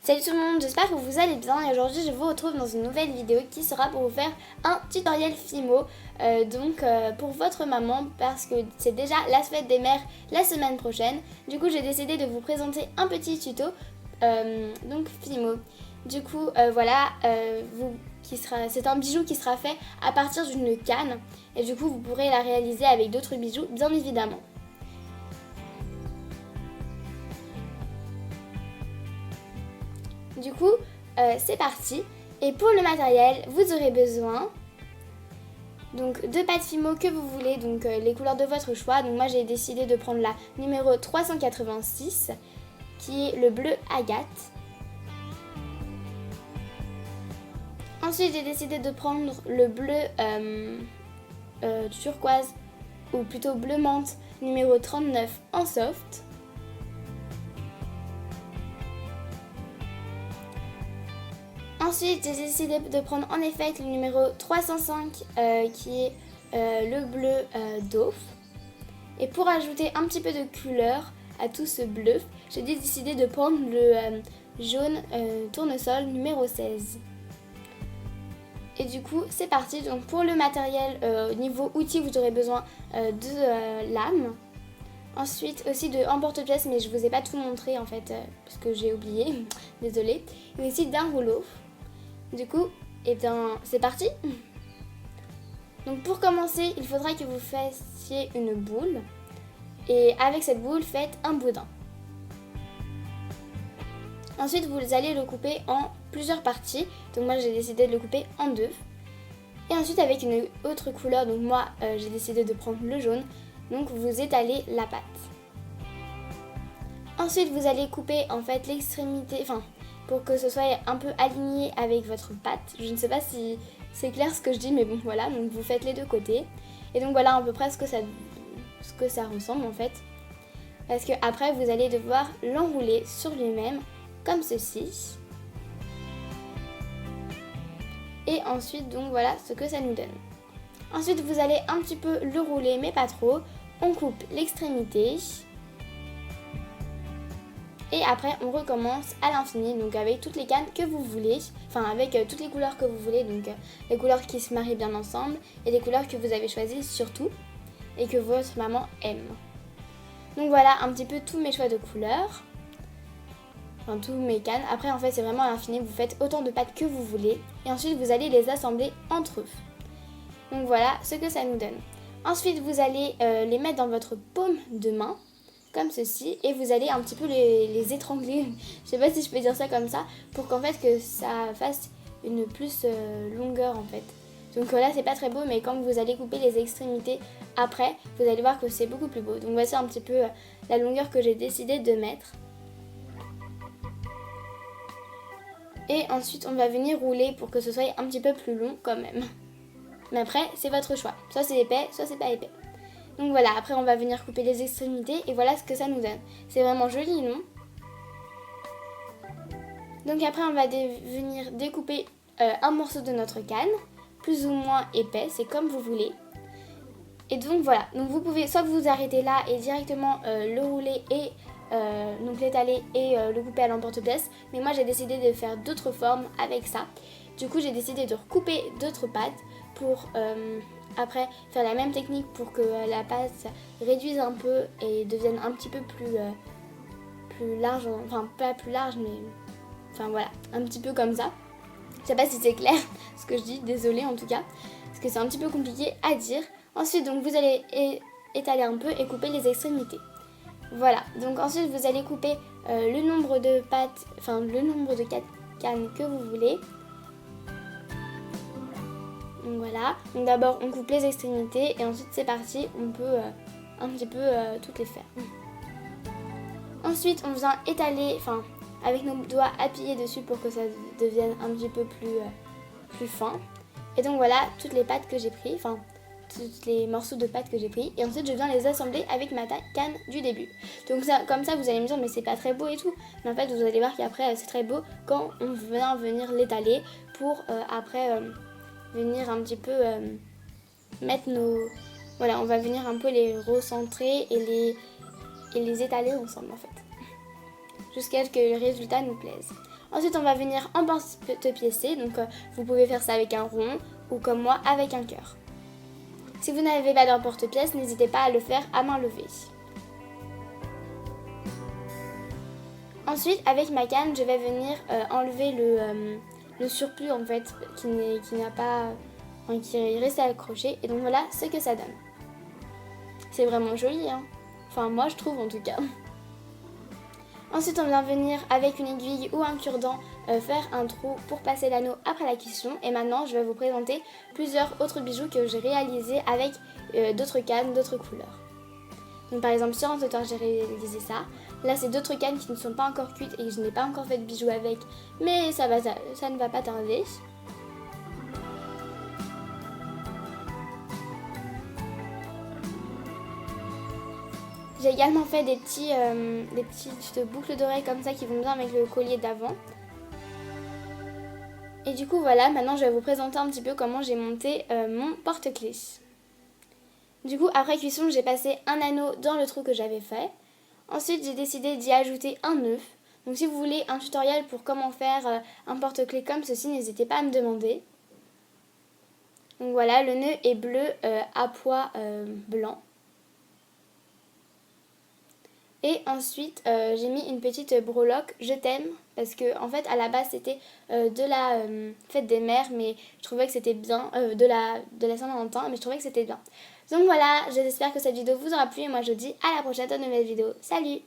Salut tout le monde, j'espère que vous allez bien et aujourd'hui je vous retrouve dans une nouvelle vidéo qui sera pour vous faire un tutoriel Fimo pour votre maman parce que c'est déjà la fête des mères la semaine prochaine. Du coup j'ai décidé de vous présenter un petit tuto Fimo. Du coup c'est un bijou qui sera fait à partir d'une canne et du coup vous pourrez la réaliser avec d'autres bijoux bien évidemment. Du coup, c'est parti. Et pour le matériel, vous aurez besoin de pâte Fimo que vous voulez, les couleurs de votre choix. Donc moi j'ai décidé de prendre la numéro 386 qui est le bleu agate. Ensuite j'ai décidé de prendre le bleu turquoise ou plutôt bleu menthe numéro 39 en soft. Ensuite, j'ai décidé de prendre en effet le numéro 305 qui est le bleu d'eau. Et pour ajouter un petit peu de couleur à tout ce bleu, j'ai décidé de prendre le jaune tournesol numéro 16. Et du coup, c'est parti. Donc pour le matériel, niveau outils, vous aurez besoin de lames. Ensuite aussi de emporte-pièce, mais je vous ai pas tout montré en fait, parce que j'ai oublié, désolée. Et aussi d'un rouleau. Du coup, c'est parti. Donc pour commencer, il faudra que vous fassiez une boule. Et avec cette boule, faites un boudin. Ensuite, vous allez le couper en plusieurs parties. Donc moi, j'ai décidé de le couper en deux. Et ensuite, avec une autre couleur, donc moi, j'ai décidé de prendre le jaune. Donc vous étalez la pâte. Ensuite, vous allez couper en fait l'extrémité, pour que ce soit un peu aligné avec votre pâte. Je ne sais pas si c'est clair ce que je dis, mais bon voilà, donc vous faites les deux côtés. Et donc voilà à peu près ce que ça ressemble en fait. Parce que après vous allez devoir l'enrouler sur lui-même, comme ceci. Et ensuite donc voilà ce que ça nous donne. Ensuite vous allez un petit peu le rouler, mais pas trop. On coupe l'extrémité. Et après on recommence à l'infini, donc avec toutes les cannes que vous voulez, avec toutes les couleurs que vous voulez, les couleurs qui se marient bien ensemble et les couleurs que vous avez choisies surtout et que votre maman aime. Donc voilà un petit peu tous mes choix de couleurs, tous mes cannes. Après en fait c'est vraiment à l'infini, vous faites autant de pâtes que vous voulez et ensuite vous allez les assembler entre eux. Donc voilà ce que ça nous donne. Ensuite vous allez les mettre dans votre paume de main, comme ceci, et vous allez un petit peu les étrangler, je sais pas si je peux dire ça comme ça, pour qu'en fait que ça fasse une plus longueur en fait. Donc là c'est pas très beau, mais quand vous allez couper les extrémités après, vous allez voir que c'est beaucoup plus beau. Donc voici un petit peu la longueur que j'ai décidé de mettre. Et ensuite on va venir rouler pour que ce soit un petit peu plus long quand même. Mais après c'est votre choix, soit c'est épais, soit c'est pas épais. Donc voilà, après on va venir couper les extrémités et voilà ce que ça nous donne. C'est vraiment joli, non? Donc après on va venir découper un morceau de notre canne, plus ou moins épais, c'est comme vous voulez. Et donc voilà, donc vous pouvez soit vous arrêter là et directement le rouler et l'étaler et le couper à l'emporte-pièce. Mais moi j'ai décidé de faire d'autres formes avec ça. Du coup j'ai décidé de recouper d'autres pâtes pour après faire la même technique pour que la pâte réduise un peu et devienne un petit peu plus large, pas plus large mais voilà, un petit peu comme ça. Je sais pas si c'est clair ce que je dis, désolée en tout cas, parce que c'est un petit peu compliqué à dire. Ensuite donc vous allez étaler un peu et couper les extrémités. Voilà, donc ensuite vous allez couper le nombre de pâtes, le nombre de cannes que vous voulez. Donc voilà, donc d'abord on coupe les extrémités et ensuite c'est parti, on peut un petit peu toutes les faire. Ensuite on vient étaler, avec nos doigts appuyer dessus pour que ça devienne un petit peu plus fin. Et donc voilà toutes les pâtes que j'ai pris, tous les morceaux de pâte que j'ai pris. Et ensuite je viens les assembler avec ma canne du début. Donc ça, comme ça vous allez me dire mais c'est pas très beau et tout. Mais en fait vous allez voir qu'après c'est très beau quand on vient venir l'étaler pour après... venir un petit peu mettre voilà, on va venir un peu les recentrer et les étaler ensemble en fait, jusqu'à ce que le résultat nous plaise. Ensuite, on va venir en porte-piécer. Donc, vous pouvez faire ça avec un rond ou comme moi avec un cœur. Si vous n'avez pas d'emporte-pièce, n'hésitez pas à le faire à main levée. Ensuite, avec ma canne, je vais venir enlever le surplus en fait qui n'a pas, enfin, qui est resté accroché. Et donc voilà ce que ça donne. C'est vraiment joli, hein. Enfin moi je trouve en tout cas. Ensuite, on vient venir avec une aiguille ou un cure-dent faire un trou pour passer l'anneau après la cuisson. Et maintenant, je vais vous présenter plusieurs autres bijoux que j'ai réalisés avec d'autres cannes, d'autres couleurs. Donc par exemple, sur un sauteur, j'ai réalisé ça. Là, c'est d'autres cannes qui ne sont pas encore cuites et que je n'ai pas encore fait de bijoux avec. Mais ça ne va pas tarder. J'ai également fait des petites boucles d'oreilles comme ça qui vont bien avec le collier d'avant. Et du coup voilà, maintenant je vais vous présenter un petit peu comment j'ai monté mon porte-clés. Du coup après cuisson, j'ai passé un anneau dans le trou que j'avais fait. Ensuite j'ai décidé d'y ajouter un nœud. Donc si vous voulez un tutoriel pour comment faire un porte-clés comme ceci, n'hésitez pas à me demander. Donc voilà, le nœud est bleu à pois blanc. Et ensuite, j'ai mis une petite breloque, je t'aime, parce que en fait, à la base, c'était de la fête des mères, mais je trouvais que c'était bien, de la Saint-Valentin, mais je trouvais que c'était bien. Donc voilà, j'espère que cette vidéo vous aura plu, et moi je vous dis à la prochaine dans une nouvelle vidéo. Salut!